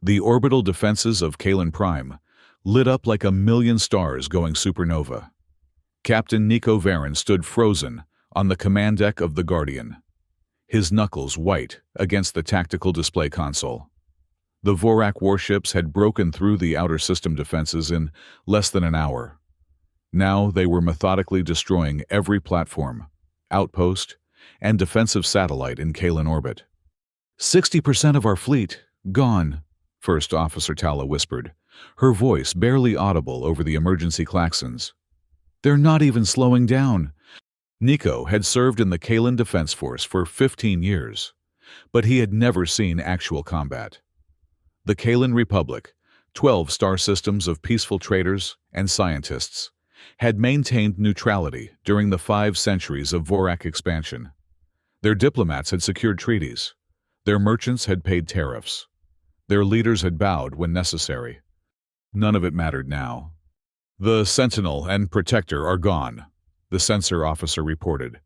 The orbital defenses of Kalen Prime lit up like a million stars going supernova. Captain Nico Varon stood frozen on the command deck of the Guardian, his knuckles white against the tactical display console. The Vorak warships had broken through the outer system defenses in less than an hour. Now they were methodically destroying every platform, outpost, and defensive satellite in Kalen orbit. 60% of our fleet, gone, First Officer Tala whispered, her voice barely audible over the emergency klaxons. They're not even slowing down. Nico had served in the Kalen Defense Force for 15 years, but he had never seen actual combat. The Kalen Republic, 12 star systems of peaceful traders and scientists, had maintained neutrality during the 5 centuries of Vorak expansion. Their diplomats had secured treaties. Their merchants had paid tariffs. Their leaders had bowed when necessary. None of it mattered now. The Sentinel and Protector are gone, the sensor officer reported,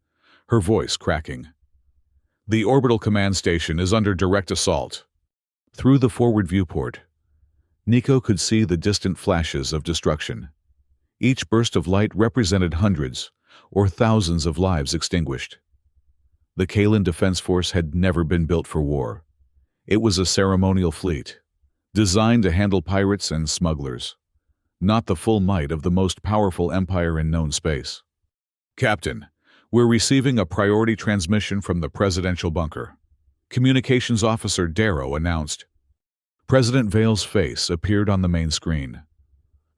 her voice cracking. The orbital command station is under direct assault. Through the forward viewport, Nico could see the distant flashes of destruction. Each burst of light represented hundreds or thousands of lives extinguished. The Kalen Defense Force had never been built for war. It was a ceremonial fleet, designed to handle pirates and smugglers, not the full might of the most powerful empire in known space. Captain, we're receiving a priority transmission from the presidential bunker. Communications Officer Darrow announced. President Vale's face appeared on the main screen.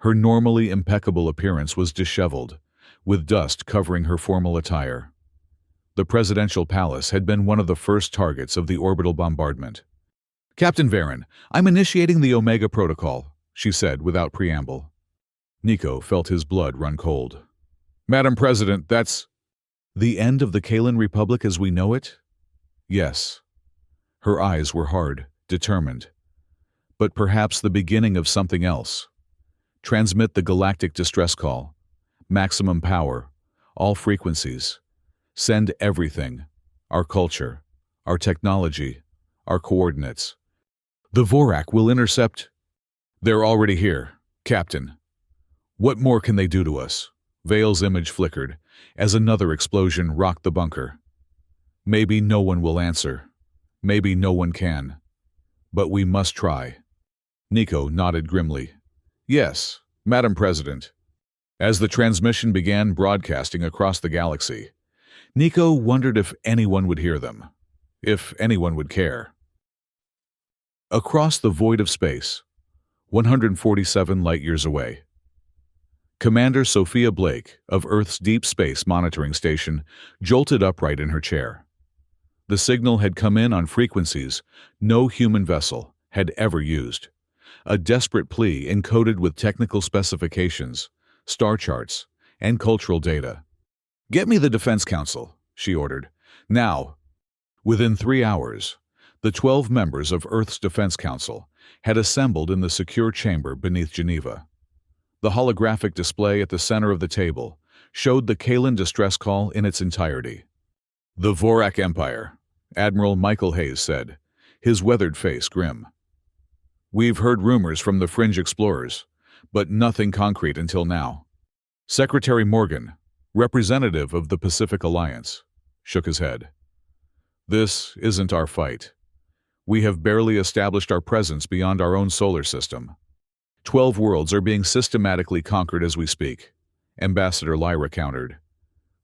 Her normally impeccable appearance was disheveled, with dust covering her formal attire. The presidential palace had been one of the first targets of the orbital bombardment. Captain Varon, I'm initiating the Omega Protocol, she said without preamble. Nico felt his blood run cold. Madam President, that's the end of the Kalen Republic as we know it? Yes. Her eyes were hard, determined. But perhaps the beginning of something else. Transmit the Galactic distress call. Maximum power. All frequencies. Send everything. Our culture. Our technology. Our coordinates. The Vorak will intercept. They're already here, Captain. What more can they do to us? Vale's image flickered as another explosion rocked the bunker. Maybe no one will answer. Maybe no one can. But we must try. Nico nodded grimly. Yes, Madam President. As the transmission began broadcasting across the galaxy, Nico wondered if anyone would hear them, if anyone would care. Across the void of space, 147 light-years away, Commander Sophia Blake of Earth's Deep Space Monitoring Station jolted upright in her chair. The signal had come in on frequencies no human vessel had ever used. A desperate plea encoded with technical specifications, star charts, and cultural data. Get me the Defense Council, she ordered. Now. Within 3 hours, the 12 members of Earth's Defense Council had assembled in the secure chamber beneath Geneva. The holographic display at the center of the table showed the Kalen distress call in its entirety. The Vorak Empire, Admiral Michael Hayes said, his weathered face grim. We've heard rumors from the fringe explorers, but nothing concrete until now. Secretary Morgan, representative of the Pacific Alliance, shook his head. This isn't our fight. We have barely established our presence beyond our own solar system. 12 worlds are being systematically conquered as we speak, Ambassador Lyra countered.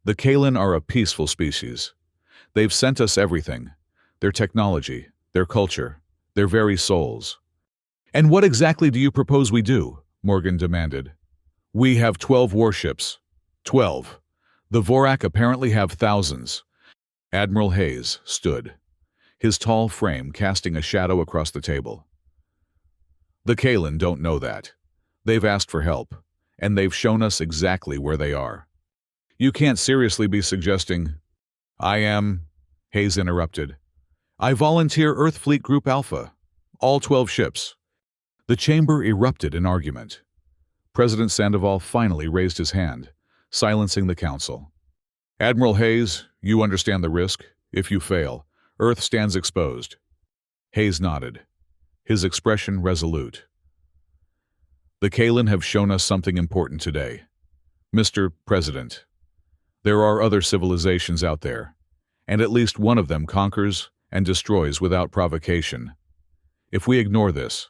The Kalen are a peaceful species. They've sent us everything, their technology, their culture, their very souls. And what exactly do you propose we do? Morgan demanded. We have 12 warships. 12. The Vorak apparently have thousands. Admiral Hayes stood, his tall frame casting a shadow across the table. The Kalen don't know that. They've asked for help, and they've shown us exactly where they are. You can't seriously be suggesting... I am... Hayes interrupted. I volunteer Earth Fleet Group Alpha. All 12 ships. The chamber erupted in argument. President Sandoval finally raised his hand, silencing the council. Admiral Hayes, you understand the risk. If you fail, Earth stands exposed. Hayes nodded. his expression resolute. "The Kalen have shown us something important today. Mr. President, there are other civilizations out there, and at least one of them conquers and destroys without provocation. If we ignore this,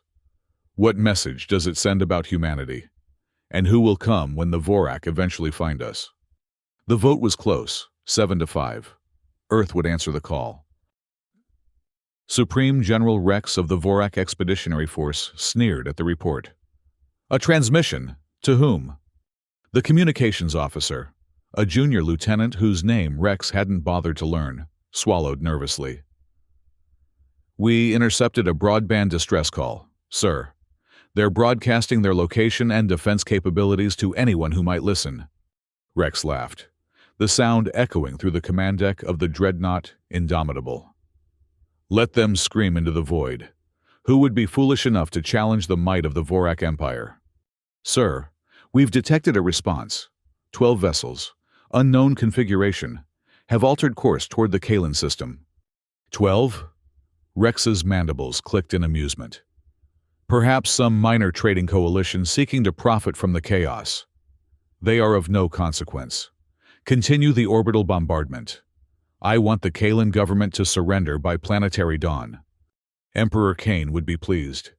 what message does it send about humanity? And who will come when the Vorak eventually find us?" The vote was close, 7-5. Earth would answer the call. Supreme General Rex of the Vorak Expeditionary Force sneered at the report. "A transmission? To whom?" "The communications officer, a junior lieutenant whose name Rex hadn't bothered to learn, swallowed nervously. "We intercepted a broadband distress call, sir. They're broadcasting their location and defense capabilities to anyone who might listen." Rex laughed, the sound echoing through the command deck of the dreadnought Indomitable. "Let them scream into the void. Who would be foolish enough to challenge the might of the Vorak Empire?" "Sir, we've detected a response. 12 vessels, unknown configuration, have altered course toward the Kalen system." 12? Rex's mandibles clicked in amusement. "Perhaps some minor trading coalition seeking to profit from the chaos. They are of no consequence. Continue the orbital bombardment. I want the Kalen government to surrender by planetary dawn. Emperor Kane would be pleased.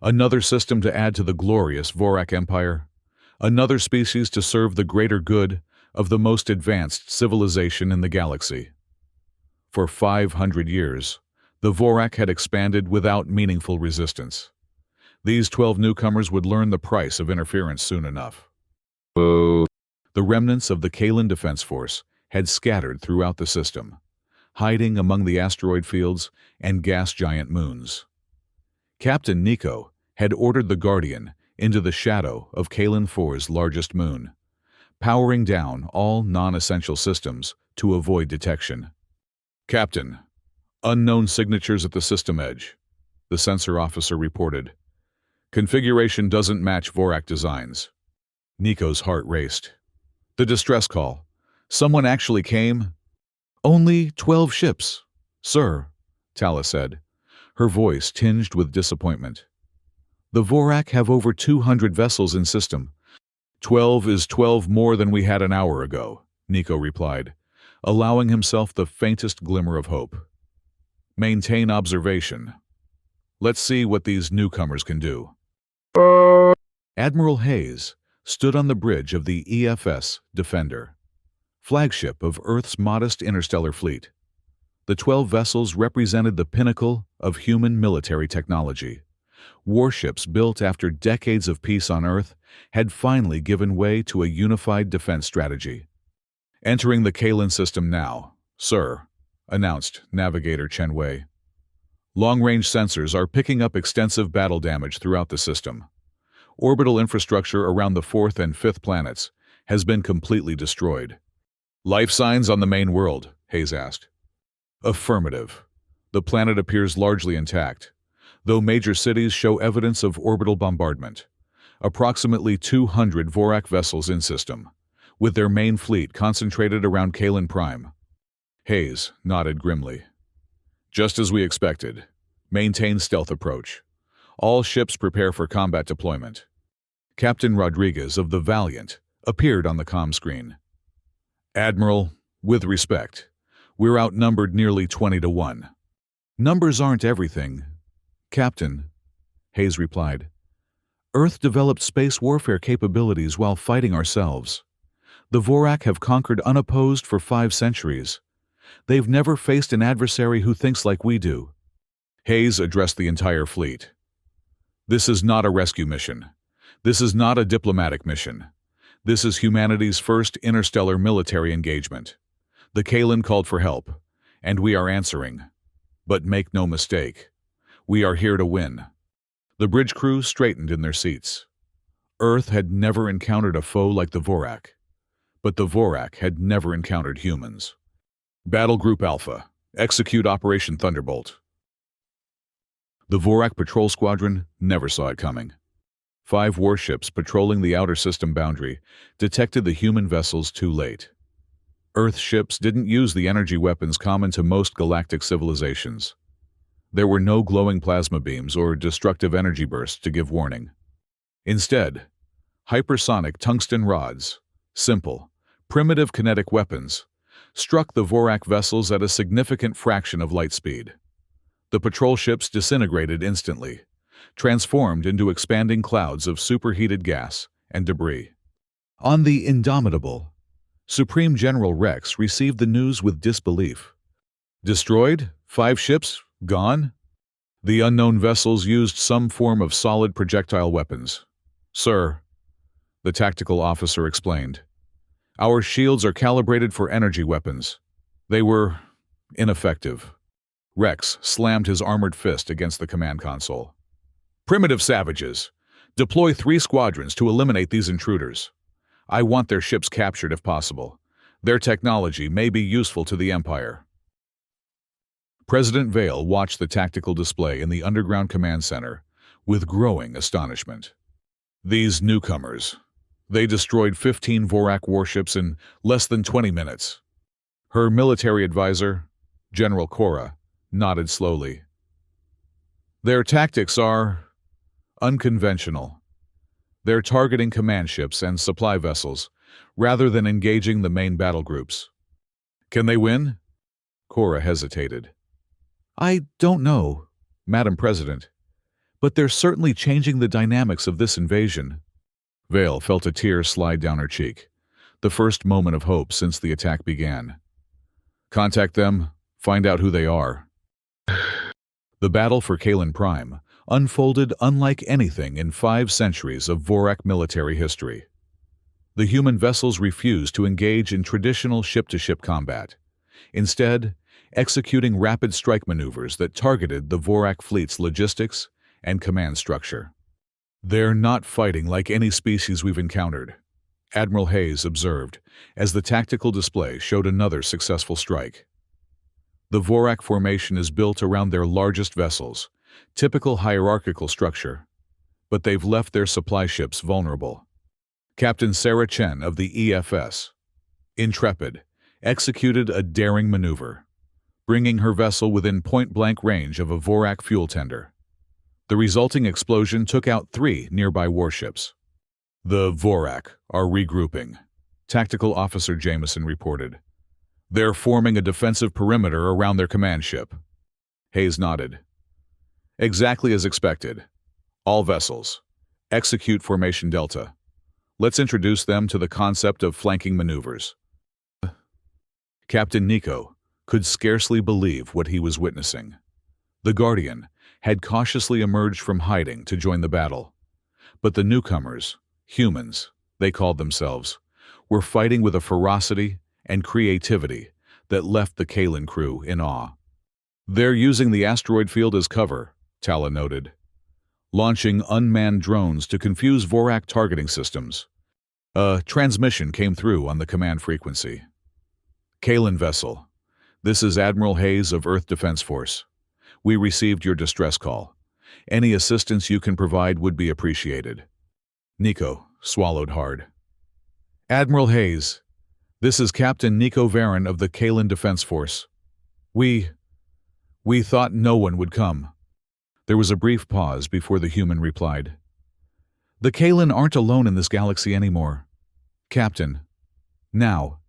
Another system to add to the glorious Vorak Empire. Another species to serve the greater good of the most advanced civilization in the galaxy." For 500 years, the Vorak had expanded without meaningful resistance. These 12 newcomers would learn the price of interference soon enough. The remnants of the Kalen Defense Force had scattered throughout the system, hiding among the asteroid fields and gas giant moons. Captain Nico had ordered the Guardian into the shadow of Kalen 4's largest moon, powering down all non-essential systems to avoid detection. "Captain, unknown signatures at the system edge," the sensor officer reported. "Configuration doesn't match Vorak designs." Nico's heart raced. "The distress call. Someone actually came?" "Only 12 ships, sir," Tala said, her voice tinged with disappointment. "The Vorak have over 200 vessels in system." 12 is 12 more than we had an hour ago," Nico replied, allowing himself the faintest glimmer of hope. "Maintain observation. Let's see what these newcomers can do." Admiral Hayes stood on the bridge of the EFS Defender, flagship of Earth's modest interstellar fleet. The 12 vessels represented the pinnacle of human military technology. Warships built after decades of peace on Earth had finally given way to a unified defense strategy. "Entering the Kalen system now, sir," announced Navigator Chen Wei. "Long-range sensors are picking up extensive battle damage throughout the system. Orbital infrastructure around the 4th and 5th planets has been completely destroyed." "Life signs on the main world?" Hayes asked. "Affirmative. The planet appears largely intact, though major cities show evidence of orbital bombardment. Approximately 200 Vorak vessels in system, with their main fleet concentrated around Kalen Prime." Hayes nodded grimly. "Just as we expected. Maintain stealth approach. All ships prepare for combat deployment." Captain Rodriguez of the Valiant appeared on the comm screen. "Admiral, with respect, we're outnumbered nearly 20-1. "Numbers aren't everything, Captain," Hayes replied. "Earth developed space warfare capabilities while fighting ourselves. The Vorak have conquered unopposed for 5 centuries. They've never faced an adversary who thinks like we do." Hayes addressed the entire fleet. "This is not a rescue mission. This is not a diplomatic mission. This is humanity's first interstellar military engagement. The Kalen called for help, and we are answering. But make no mistake, we are here to win." The bridge crew straightened in their seats. Earth had never encountered a foe like the Vorak, but the Vorak had never encountered humans. "Battle Group Alpha, execute Operation Thunderbolt." The Vorak Patrol Squadron never saw it coming. 5 warships patrolling the outer system boundary detected the human vessels too late. Earth ships didn't use the energy weapons common to most galactic civilizations. There were no glowing plasma beams or destructive energy bursts to give warning. Instead, hypersonic tungsten rods, simple, primitive kinetic weapons, struck the Vorak vessels at a significant fraction of light speed. The patrol ships disintegrated instantly, transformed into expanding clouds of superheated gas and debris. On the Indomitable, Supreme General Rex received the news with disbelief. Destroyed? 5 ships? Gone? The unknown vessels used some form of solid projectile weapons. Sir, the tactical officer explained, our shields are calibrated for energy weapons. They were ineffective. Rex slammed his armored fist against the command console. Primitive savages! Deploy 3 squadrons to eliminate these intruders. I want their ships captured if possible. Their technology may be useful to the Empire. President Vale watched the tactical display in the underground command center with growing astonishment. These newcomers, they destroyed 15 Vorak warships in less than 20 minutes. Her military advisor, General Cora, nodded slowly. Their tactics are unconventional. They're targeting command ships and supply vessels rather than engaging the main battle groups. Can they win? Cora hesitated. I don't know, Madam President, but they're certainly changing the dynamics of this invasion. Vale felt a tear slide down her cheek, the first moment of hope since the attack began. Contact them, find out who they are. The battle for Kalen Prime unfolded unlike anything in 5 centuries of Vorak military history. The human vessels refused to engage in traditional ship-to-ship combat, instead executing rapid strike maneuvers that targeted the Vorak fleet's logistics and command structure. They're not fighting like any species we've encountered, Admiral Hayes observed as the tactical display showed another successful strike. The Vorak formation is built around their largest vessels, typical hierarchical structure, but they've left their supply ships vulnerable. Captain Sarah Chen of the EFS, Intrepid, executed a daring maneuver, bringing her vessel within point-blank range of a Vorak fuel tender. The resulting explosion took out 3 nearby warships. The Vorak are regrouping, Tactical Officer Jameson reported. They're forming a defensive perimeter around their command ship. Hayes nodded. Exactly as expected. All vessels, execute Formation Delta. Let's introduce them to the concept of flanking maneuvers. Captain Nico could scarcely believe what he was witnessing. The Guardian had cautiously emerged from hiding to join the battle. But the newcomers, humans, they called themselves, were fighting with a ferocity and creativity that left the Kalen crew in awe. They're using the asteroid field as cover, Tala noted, launching unmanned drones to confuse Vorak targeting systems. A transmission came through on the command frequency. Kalen vessel, this is Admiral Hayes of Earth Defense Force. We received your distress call. Any assistance you can provide would be appreciated. Nico swallowed hard. Admiral Hayes, this is Captain Nico Varon of the Kalen Defense Force. We thought no one would come. There was a brief pause before the human replied. The Kalen aren't alone in this galaxy anymore. Captain, now,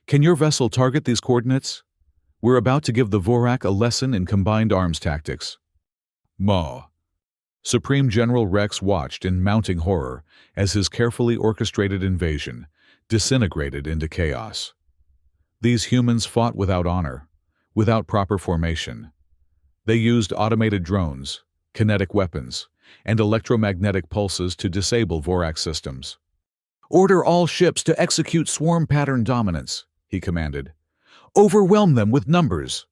can your vessel target these coordinates? We're about to give the Vorak a lesson in combined arms tactics. Maw. Supreme General Rex watched in mounting horror as his carefully orchestrated invasion disintegrated into chaos. These humans fought without honor, without proper formation. They used automated drones, kinetic weapons, and electromagnetic pulses to disable Vorak systems. Order all ships to execute swarm pattern dominance, he commanded. Overwhelm them with numbers.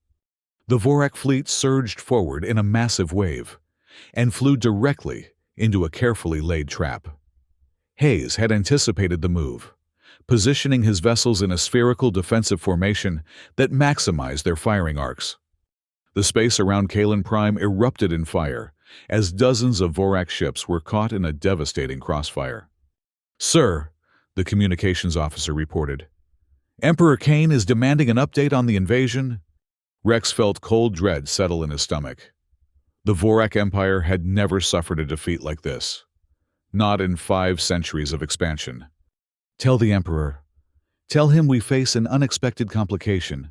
The Vorak fleet surged forward in a massive wave and flew directly into a carefully laid trap. Hayes had anticipated the move, positioning his vessels in a spherical defensive formation that maximized their firing arcs. The space around Kalen Prime erupted in fire as dozens of Vorak ships were caught in a devastating crossfire. Sir, the communications officer reported, Emperor Kane is demanding an update on the invasion. Rex felt cold dread settle in his stomach. The Vorak Empire had never suffered a defeat like this. Not in 5 centuries of expansion. Tell the Emperor. Tell him we face an unexpected complication.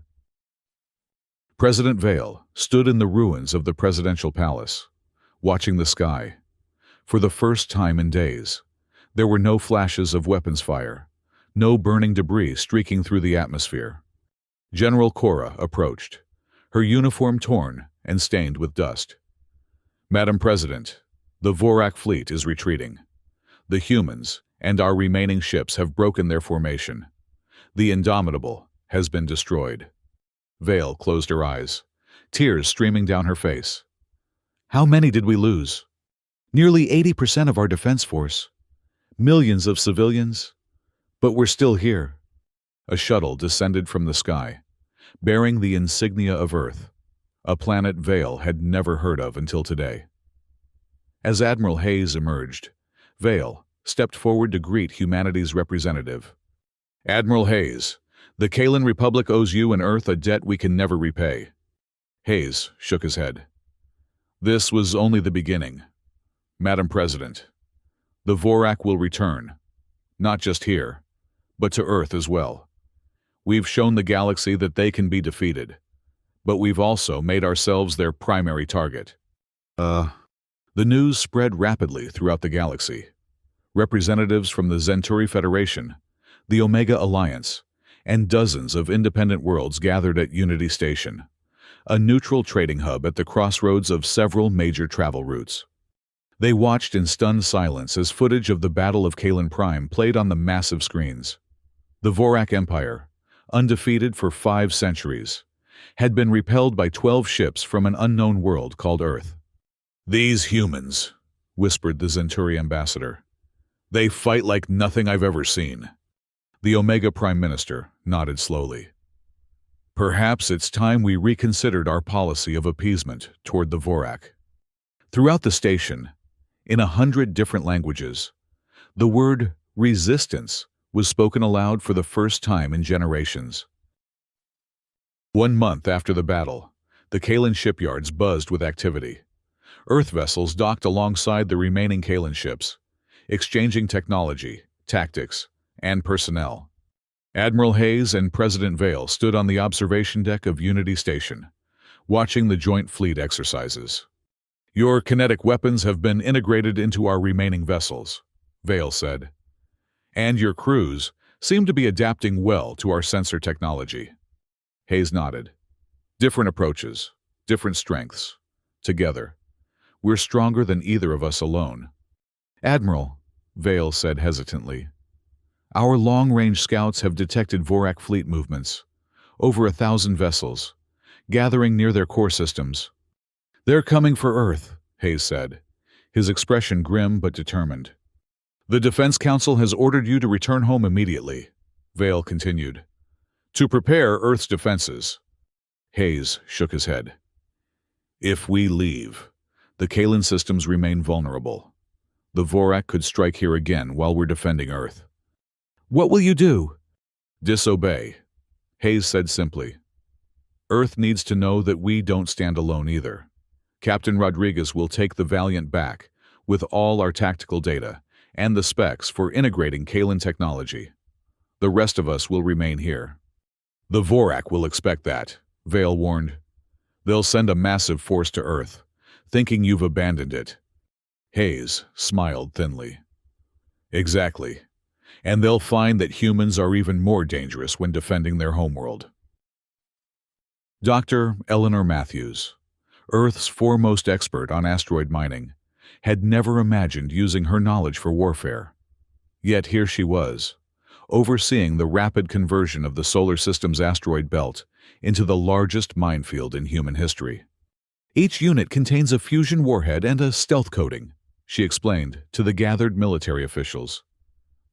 President Vale stood in the ruins of the presidential palace, watching the sky. For the first time in days, there were no flashes of weapons fire, no burning debris streaking through the atmosphere. General Cora approached, her uniform torn and stained with dust. Madam President, the Vorak fleet is retreating. The humans and our remaining ships have broken their formation. The Indomitable has been destroyed. Vale closed her eyes, tears streaming down her face. How many did we lose? Nearly 80% of our defense force. Millions of civilians. But we're still here. A shuttle descended from the sky, bearing the insignia of Earth, a planet Vale had never heard of until today. As Admiral Hayes emerged, Vale stepped forward to greet humanity's representative. Admiral Hayes, the Kalan Republic owes you and Earth a debt we can never repay. Hayes shook his head. This was only the beginning. Madam President, the Vorak will return, not just here, but to Earth as well. We've shown the galaxy that they can be defeated, but we've also made ourselves their primary target. The news spread rapidly throughout the galaxy. Representatives from the Zenturi Federation, the Omega Alliance, and dozens of independent worlds gathered at Unity Station, a neutral trading hub at the crossroads of several major travel routes. They watched in stunned silence as footage of the Battle of Kalan Prime played on the massive screens. The Vorak Empire, undefeated for 5 centuries, had been repelled by 12 ships from an unknown world called Earth. "These humans," whispered the Zenturi ambassador. "They fight like nothing I've ever seen." The Omega Prime Minister nodded slowly. "Perhaps it's time we reconsidered our policy of appeasement toward the Vorak." Throughout the station, in 100 different languages, the word resistance was spoken aloud for the first time in generations. 1 month after the battle, the Kalan shipyards buzzed with activity. Earth vessels docked alongside the remaining Kalan ships, exchanging technology, tactics, and personnel. Admiral Hayes and President Vale stood on the observation deck of Unity Station, watching the joint fleet exercises. "Your kinetic weapons have been integrated into our remaining vessels," Vale said. "And your crews seem to be adapting well to our sensor technology." Hayes nodded. "Different approaches, different strengths. Together, we're stronger than either of us alone." "Admiral," Vale said hesitantly, "our long-range scouts have detected Vorak fleet movements, over 1,000 vessels, gathering near their core systems." "They're coming for Earth," Hayes said, his expression grim but determined. "The Defense Council has ordered you to return home immediately," Vale continued, "to prepare Earth's defenses." Hayes shook his head. "If we leave, the Kalan systems remain vulnerable. The Vorak could strike here again while we're defending Earth." "What will you do?" "Disobey," Hayes said simply. "Earth needs to know that we don't stand alone either. Captain Rodriguez will take the Valiant back with all our tactical data and the specs for integrating Kalan technology. The rest of us will remain here." "The Vorak will expect that," Vale warned. "They'll send a massive force to Earth, thinking you've abandoned it." Hayes smiled thinly. "Exactly. And they'll find that humans are even more dangerous when defending their homeworld." Dr. Eleanor Matthews, Earth's foremost expert on asteroid mining, had never imagined using her knowledge for warfare. Yet here she was, overseeing the rapid conversion of the solar system's asteroid belt into the largest minefield in human history. "Each unit contains a fusion warhead and a stealth coating," she explained to the gathered military officials.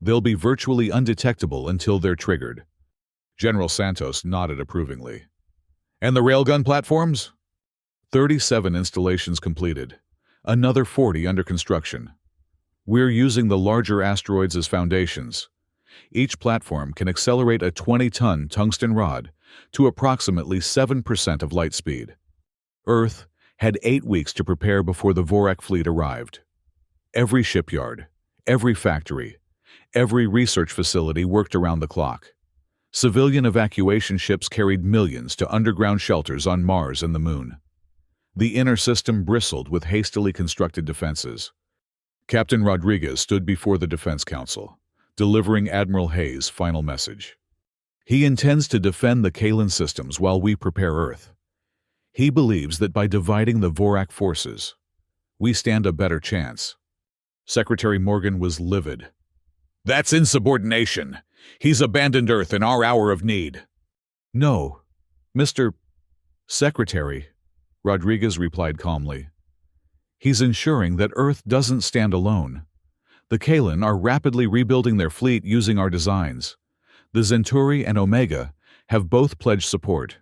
"They'll be virtually undetectable until they're triggered." General Santos nodded approvingly. "And the railgun platforms?" 37 installations completed, another 40 under construction. "We're using the larger asteroids as foundations. Each platform can accelerate a 20-ton tungsten rod to approximately 7% of light speed. Earth had 8 weeks to prepare before the Vorak fleet arrived. Every shipyard, every factory, every research facility worked around the clock. Civilian evacuation ships carried millions to underground shelters on Mars and the Moon. The inner system bristled with hastily constructed defenses. Captain Rodriguez stood before the Defense Council, delivering Admiral Hayes' final message. He intends to defend the Kalan systems while we prepare Earth. He believes that by dividing the Vorak forces, we stand a better chance. Secretary Morgan was livid. "That's insubordination. He's abandoned Earth in our hour of need." "No, Mr. Secretary," Rodriguez replied calmly. "He's ensuring that Earth doesn't stand alone. The Kalan are rapidly rebuilding their fleet using our designs. The Centauri and Omega have both pledged support.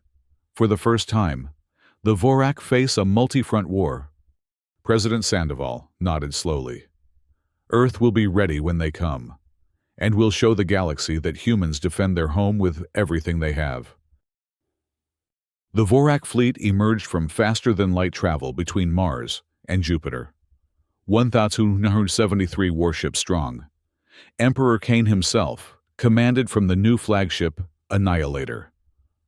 For the first time, the Vorak face a multi-front war." President Sandoval nodded slowly. "Earth will be ready when they come, and we'll show the galaxy that humans defend their home with everything they have." The Vorak fleet emerged from faster-than-light travel between Mars and Jupiter. 1,273 warships strong. Emperor Cain himself commanded from the new flagship Annihilator,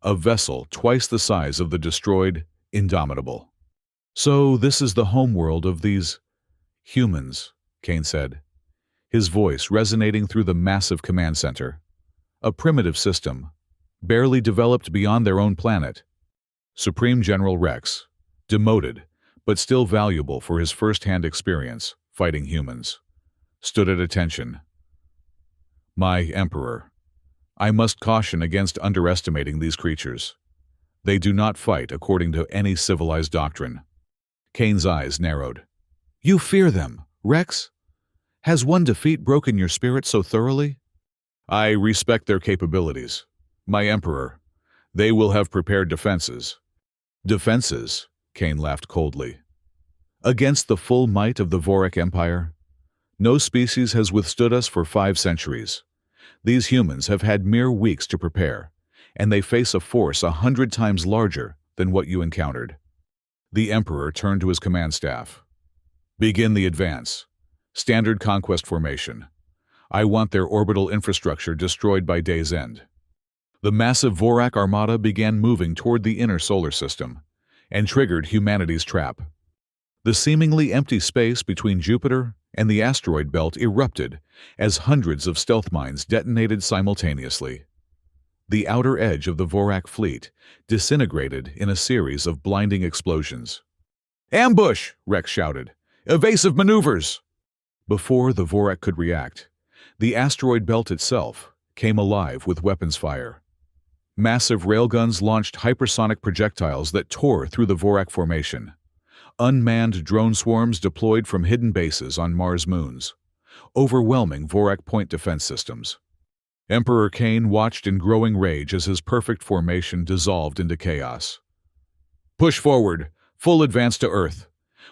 a vessel twice the size of the destroyed Indomitable. "So this is the homeworld of these humans," Cain said, his voice resonating through the massive command center. "A primitive system, barely developed beyond their own planet." Supreme General Rex, demoted but still valuable for his first-hand experience fighting humans, stood at attention. "My Emperor, I must caution against underestimating these creatures. They do not fight according to any civilized doctrine." Cain's eyes narrowed. "You fear them, Rex? Has one defeat broken your spirit so thoroughly?" "I respect their capabilities. My Emperor, they will have prepared defenses." "Defenses?" Cain laughed coldly. "Against the full might of the Vorak Empire? No species has withstood us for 5 centuries. These humans have had mere weeks to prepare, and they face a force 100 times larger than what you encountered." The Emperor turned to his command staff. "Begin the advance. Standard conquest formation. I want their orbital infrastructure destroyed by day's end." The massive Vorak armada began moving toward the inner solar system and triggered humanity's trap. The seemingly empty space between Jupiter and the asteroid belt erupted as hundreds of stealth mines detonated simultaneously. The outer edge of the Vorak fleet disintegrated in a series of blinding explosions. "Ambush!" Rex shouted. "Evasive maneuvers!" Before the Vorak could react, the asteroid belt itself came alive with weapons fire. Massive railguns launched hypersonic projectiles that tore through the Vorak formation. Unmanned drone swarms deployed from hidden bases on Mars moons, overwhelming Vorak point defense systems. Emperor Cain watched in growing rage as his perfect formation dissolved into chaos. "Push forward, full advance to Earth.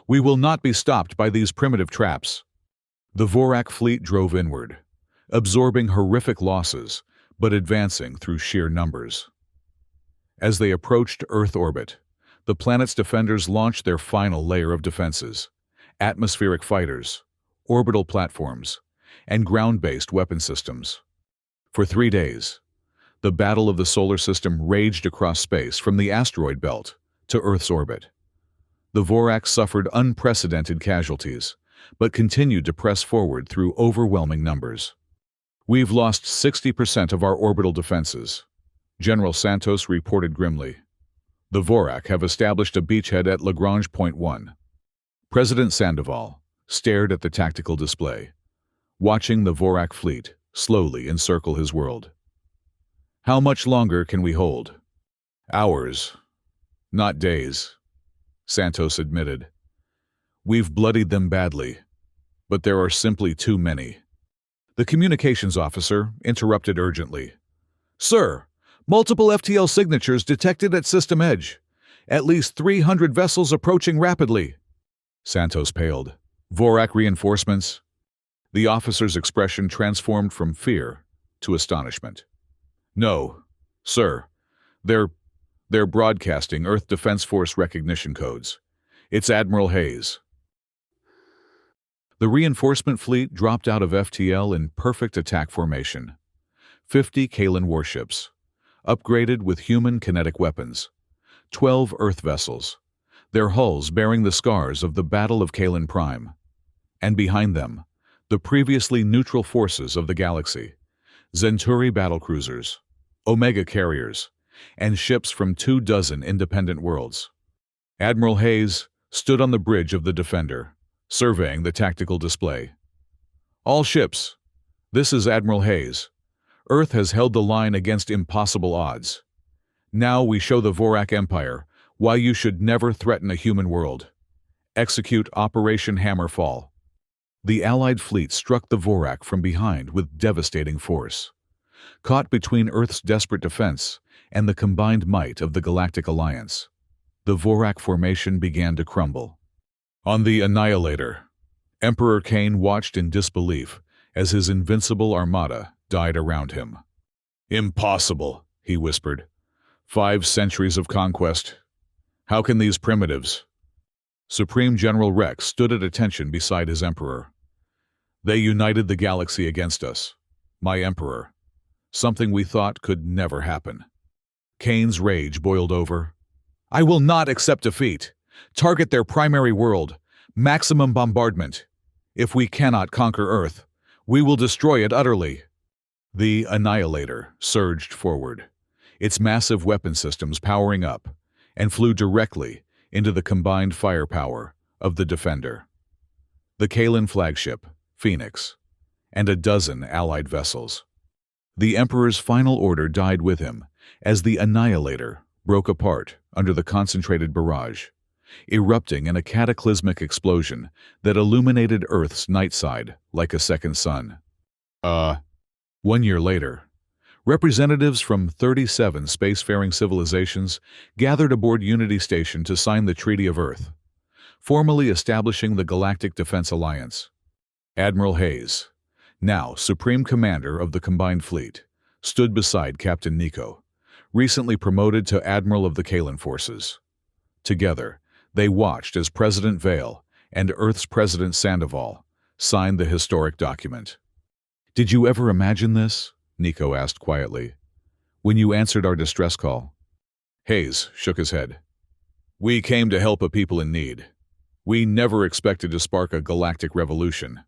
We will not be stopped by these primitive traps." The Vorak fleet drove inward, absorbing horrific losses, but advancing through sheer numbers. As they approached Earth orbit, the planet's defenders launched their final layer of defenses: atmospheric fighters, orbital platforms, and ground-based weapon systems. For 3 days, the battle of the solar system raged across space from the asteroid belt to Earth's orbit. The Vorak suffered unprecedented casualties, but continued to press forward through overwhelming numbers. "We've lost 60% of our orbital defenses," General Santos reported grimly. "The Vorak have established a beachhead at Lagrange Point 1. President Sandoval stared at the tactical display, watching the Vorak fleet slowly encircle his world. "How much longer can we hold?" "Hours, not days," Santos admitted. "We've bloodied them badly, but there are simply too many." The communications officer interrupted urgently. "Sir, multiple FTL signatures detected at system edge. At least 300 vessels approaching rapidly." Santos paled. "Vorak reinforcements?" The officer's expression transformed from fear to astonishment. "No, sir. They're broadcasting Earth Defense Force recognition codes. It's Admiral Hayes. The reinforcement fleet dropped out of FTL in perfect attack formation. 50 Kalan warships, upgraded with human kinetic weapons. 12 Earth vessels, their hulls bearing the scars of the Battle of Kalan Prime. And behind them, the previously neutral forces of the galaxy, Zenturi battlecruisers, Omega carriers, and ships from 24 independent worlds. Admiral Hayes stood on the bridge of the Defender, surveying the tactical display. All ships, this is Admiral Hayes. Earth has held the line against impossible odds. Now we show the Vorak Empire why you should never threaten a human world. Execute Operation Hammerfall. The Allied fleet struck the Vorak from behind with devastating force. Caught between Earth's desperate defense and the combined might of the Galactic Alliance, the Vorak formation began to crumble. On the Annihilator, Emperor Kane watched in disbelief as his invincible armada died around him. "Impossible," he whispered. 5 centuries of conquest. How can these primitives? Supreme General Rex stood at attention beside his Emperor. They united the galaxy against us, my Emperor. Something we thought could never happen. Kane's rage boiled over. I will not accept defeat. Target their primary world. Maximum bombardment. If we cannot conquer Earth, we will destroy it utterly. The Annihilator surged forward, its massive weapon systems powering up, and flew directly into the combined firepower of the Defender. The Kalan flagship, Phoenix, and a dozen Allied vessels. The Emperor's final order died with him as the Annihilator broke apart under the concentrated barrage, erupting in a cataclysmic explosion that illuminated Earth's night side like a second sun. 1 year later, representatives from 37 spacefaring civilizations gathered aboard Unity Station to sign the Treaty of Earth, formally establishing the Galactic Defense Alliance. Admiral Hayes, now Supreme Commander of the Combined Fleet, stood beside Captain Nico, recently promoted to Admiral of the Kalan Forces. Together, they watched as President Vale and Earth's President Sandoval signed the historic document. Did you ever imagine this? Nico asked quietly. When you answered our distress call? Hayes shook his head. We came to help a people in need. We never expected to spark a galactic revolution.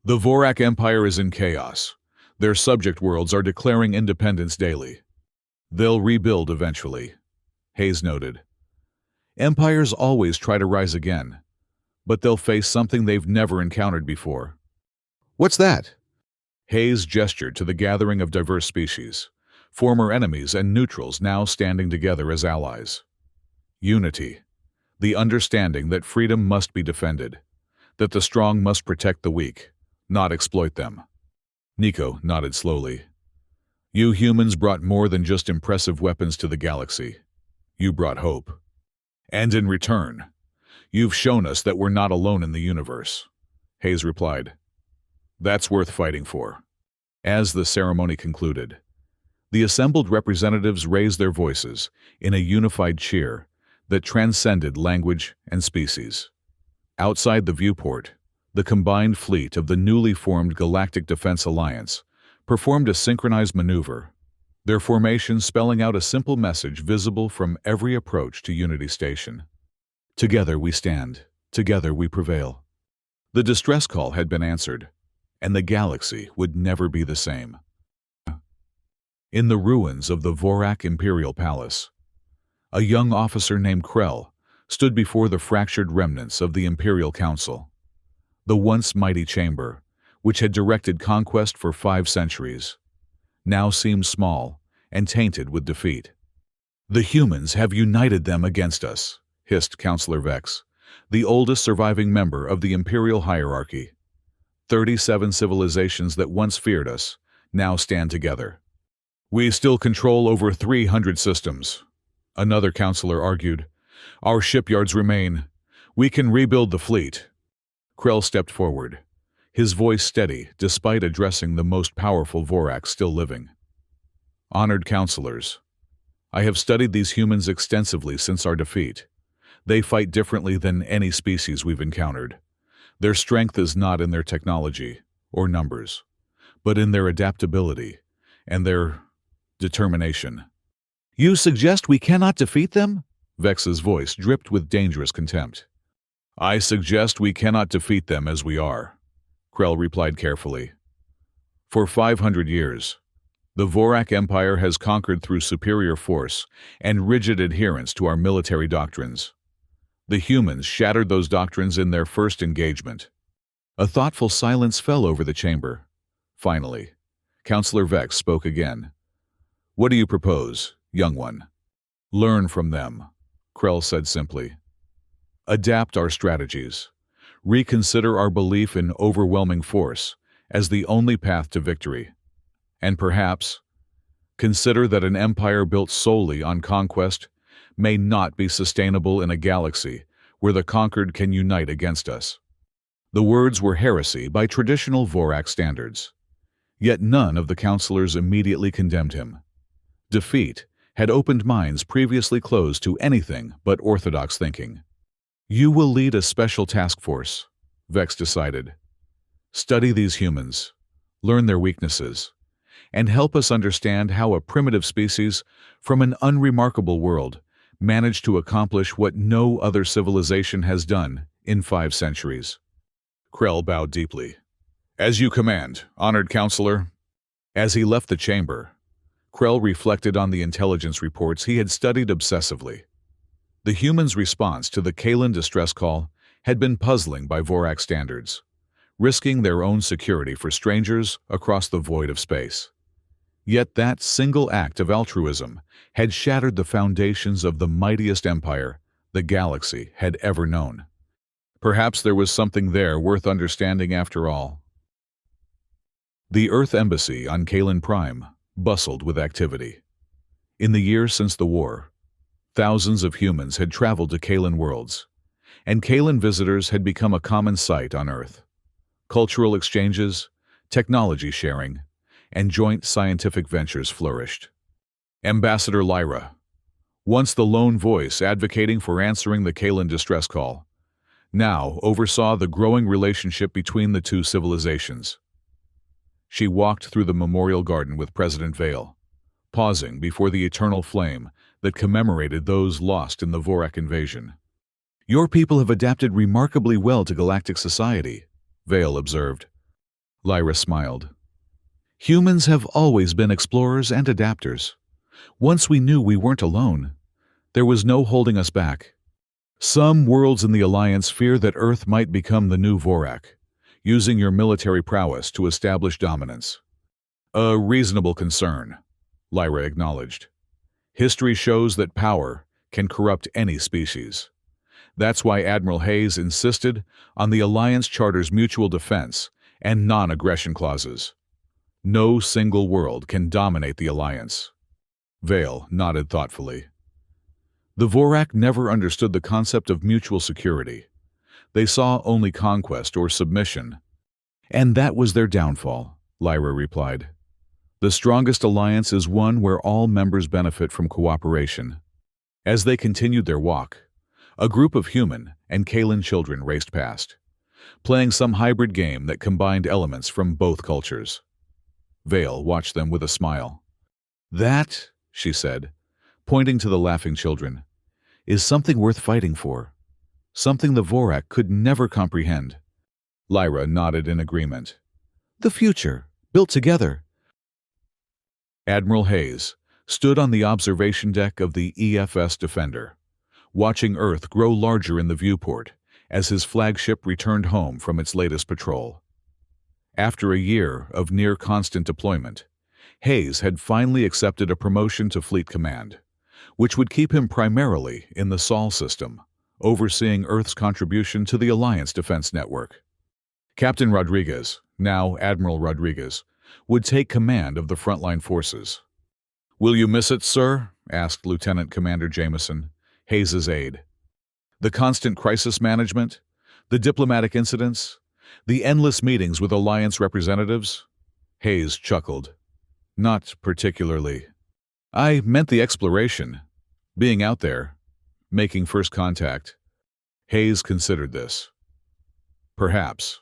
The Vorak Empire is in chaos. Their subject worlds are declaring independence daily. They'll rebuild eventually, Hayes noted. Empires always try to rise again, but they'll face something they've never encountered before. What's that? Hayes gestured to the gathering of diverse species, former enemies and neutrals now standing together as allies. Unity, the understanding that freedom must be defended, that the strong must protect the weak, not exploit them. Nico nodded slowly. You humans brought more than just impressive weapons to the galaxy. You brought hope. And in return, you've shown us that we're not alone in the universe, Hayes replied. That's worth fighting for. As the ceremony concluded, the assembled representatives raised their voices in a unified cheer that transcended language and species. Outside the viewport, the combined fleet of the newly formed Galactic Defense Alliance performed a synchronized maneuver, their formation spelling out a simple message visible from every approach to Unity Station. Together we stand, together we prevail. The distress call had been answered, and the galaxy would never be the same. In the ruins of the Vorak Imperial Palace, a young officer named Krell stood before the fractured remnants of the Imperial Council. The once mighty chamber, which had directed conquest for 5 centuries, now seemed small and tainted with defeat. The humans have united them against us, hissed Councillor Vex, the oldest surviving member of the Imperial hierarchy. 37 civilizations that once feared us now stand together. We still control over 300 systems, another councillor argued. Our shipyards remain. We can rebuild the fleet. Krell stepped forward, his voice steady despite addressing the most powerful Vorak still living. Honored councillors, I have studied these humans extensively since our defeat. They fight differently than any species we've encountered. Their strength is not in their technology or numbers, but in their adaptability and their determination. You suggest we cannot defeat them? Vex's voice dripped with dangerous contempt. I suggest we cannot defeat them as we are, Krell replied carefully. For 500 years, the Vorak Empire has conquered through superior force and rigid adherence to our military doctrines. The humans shattered those doctrines in their first engagement. A thoughtful silence fell over the chamber. Finally, Counselor Vex spoke again. What do you propose, young one? Learn from them, Krell said simply. Adapt our strategies. Reconsider our belief in overwhelming force as the only path to victory. And perhaps, consider that an empire built solely on conquest may not be sustainable in a galaxy where the conquered can unite against us. The words were heresy by traditional Vorak standards. Yet none of the counselors immediately condemned him. Defeat had opened minds previously closed to anything but orthodox thinking. You will lead a special task force, Vex decided. Study these humans, learn their weaknesses, and help us understand how a primitive species from an unremarkable world managed to accomplish what no other civilization has done in 5 centuries. Krell bowed deeply. As you command, honored counselor. As he left the chamber, Krell reflected on the intelligence reports he had studied obsessively. The humans' response to the Kalan distress call had been puzzling by Vorak standards, risking their own security for strangers across the void of space. Yet that single act of altruism had shattered the foundations of the mightiest empire the galaxy had ever known. Perhaps there was something there worth understanding after all. The Earth Embassy on Kalan Prime bustled with activity. In the years since the war, thousands of humans had traveled to Kalan worlds, and Kalan visitors had become a common sight on Earth. Cultural exchanges, technology sharing, and joint scientific ventures flourished. Ambassador Lyra, once the lone voice advocating for answering the Kalan distress call, now oversaw the growing relationship between the two civilizations. She walked through the memorial garden with President Vale, pausing before the eternal flame that commemorated those lost in the Vorak invasion. Your people have adapted remarkably well to galactic society, Vale observed. Lyra smiled. Humans have always been explorers and adapters. Once we knew we weren't alone, there was no holding us back. Some worlds in the Alliance fear that Earth might become the new Vorak, using your military prowess to establish dominance. A reasonable concern, Lyra acknowledged. History shows that power can corrupt any species. That's why Admiral Hayes insisted on the Alliance Charter's mutual defense and non-aggression clauses. No single world can dominate the Alliance. Vale nodded thoughtfully. The Vorak never understood the concept of mutual security. They saw only conquest or submission. And that was their downfall, Lyra replied. The strongest alliance is one where all members benefit from cooperation. As they continued their walk, a group of human and Kalan children raced past, playing some hybrid game that combined elements from both cultures. Vale watched them with a smile. That, she said, pointing to the laughing children, is something worth fighting for. Something the Vorak could never comprehend. Lyra nodded in agreement. The future, built together. Admiral Hayes stood on the observation deck of the EFS Defender, watching Earth grow larger in the viewport as his flagship returned home from its latest patrol. After a year of near-constant deployment, Hayes had finally accepted a promotion to Fleet Command, which would keep him primarily in the Sol system, overseeing Earth's contribution to the Alliance Defense Network. Captain Rodriguez, now Admiral Rodriguez, would take command of the frontline forces. Will you miss it, sir? Asked Lieutenant Commander Jameson, Hayes' aide. The constant crisis management, the diplomatic incidents, the endless meetings with Alliance representatives? Hayes chuckled. Not particularly. I meant the exploration, being out there, making first contact. Hayes considered this. Perhaps.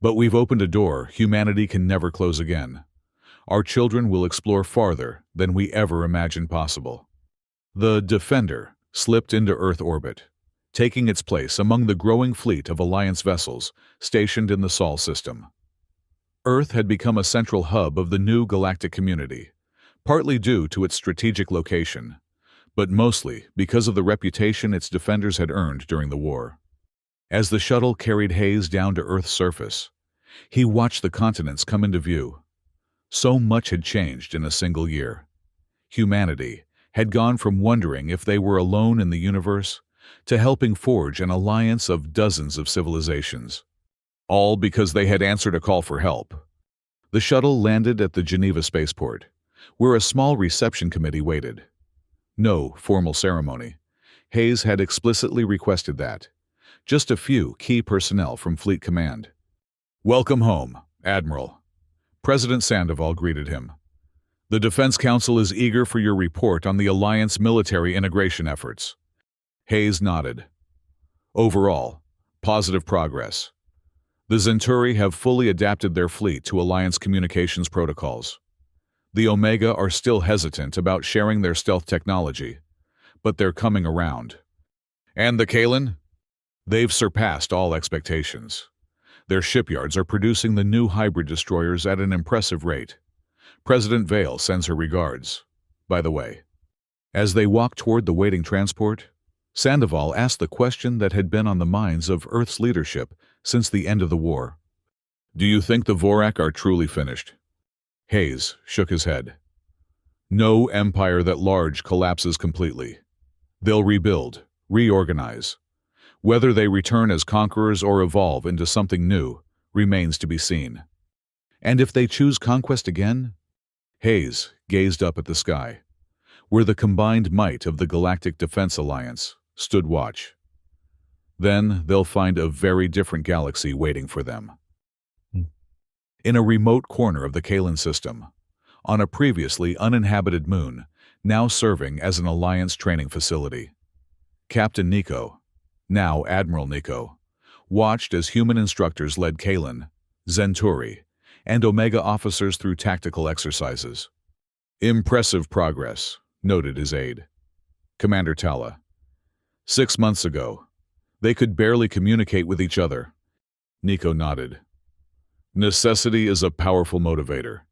But we've opened a door humanity can never close again. Our children will explore farther than we ever imagined possible. The Defender slipped into Earth orbit, taking its place among the growing fleet of Alliance vessels stationed in the Sol system. Earth had become a central hub of the new galactic community, partly due to its strategic location, but mostly because of the reputation its defenders had earned during the war. As the shuttle carried Hayes down to Earth's surface, he watched the continents come into view. So much had changed in a single year. Humanity had gone from wondering if they were alone in the universe to helping forge an alliance of dozens of civilizations, all because they had answered a call for help. The shuttle landed at the Geneva spaceport, where a small reception committee waited. No formal ceremony. Hayes had explicitly requested that. Just a few key personnel from Fleet Command. "Welcome home, Admiral." President Sandoval greeted him. "The Defense Council is eager for your report on the Alliance military integration efforts." Hayes nodded. "Overall, positive progress. The Centauri have fully adapted their fleet to Alliance communications protocols. The Omega are still hesitant about sharing their stealth technology, but they're coming around. And the Kalan? They've surpassed all expectations. Their shipyards are producing the new hybrid destroyers at an impressive rate. President Vale sends her regards, by the way." As they walked toward the waiting transport, Sandoval asked the question that had been on the minds of Earth's leadership since the end of the war. "Do you think the Vorak are truly finished?" Hayes shook his head. "No empire that large collapses completely. They'll rebuild, reorganize. Whether they return as conquerors or evolve into something new remains to be seen. And if they choose conquest again?" Hayes gazed up at the sky, where the combined might of the Galactic Defense Alliance stood watch. "Then they'll find a very different galaxy waiting for them." In a remote corner of the Kalan system, on a previously uninhabited moon, now serving as an Alliance training facility, Captain Nico, now Admiral Nico, watched as human instructors led Kalan, Centauri, and Omega officers through tactical exercises. "Impressive progress," noted his aide, Commander Tala. 6 months ago, they could barely communicate with each other." Nico nodded. "Necessity is a powerful motivator,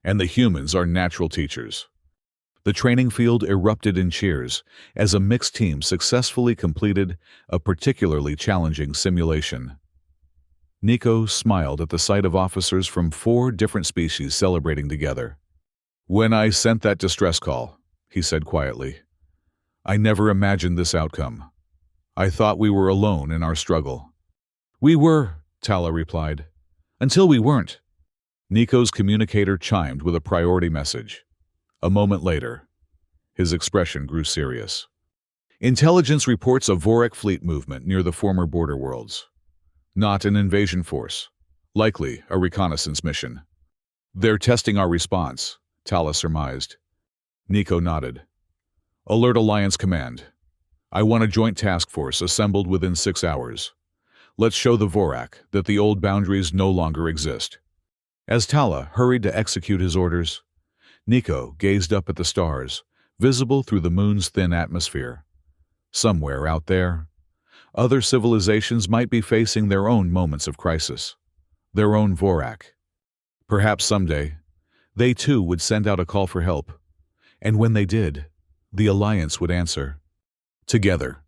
and the humans are natural teachers." The training field erupted in cheers as a mixed team successfully completed a particularly challenging simulation. Nico smiled at the sight of officers from 4 different species celebrating together. "When I sent that distress call," he said quietly, "I never imagined this outcome. I thought we were alone in our struggle." "We were," Tala replied, "until we weren't." Nico's communicator chimed with a priority message. A moment later, his expression grew serious. "Intelligence reports a Vorak fleet movement near the former border worlds. Not an invasion force, likely a reconnaissance mission. They're testing our response," Tala surmised. Nico nodded. "Alert Alliance Command. I want a joint task force assembled within 6 hours. Let's show the Vorak that the old boundaries no longer exist." As Tala hurried to execute his orders, Nico gazed up at the stars, visible through the moon's thin atmosphere. Somewhere out there, other civilizations might be facing their own moments of crisis, their own Vorak. Perhaps someday, they too would send out a call for help, and when they did, the Alliance would answer. Together,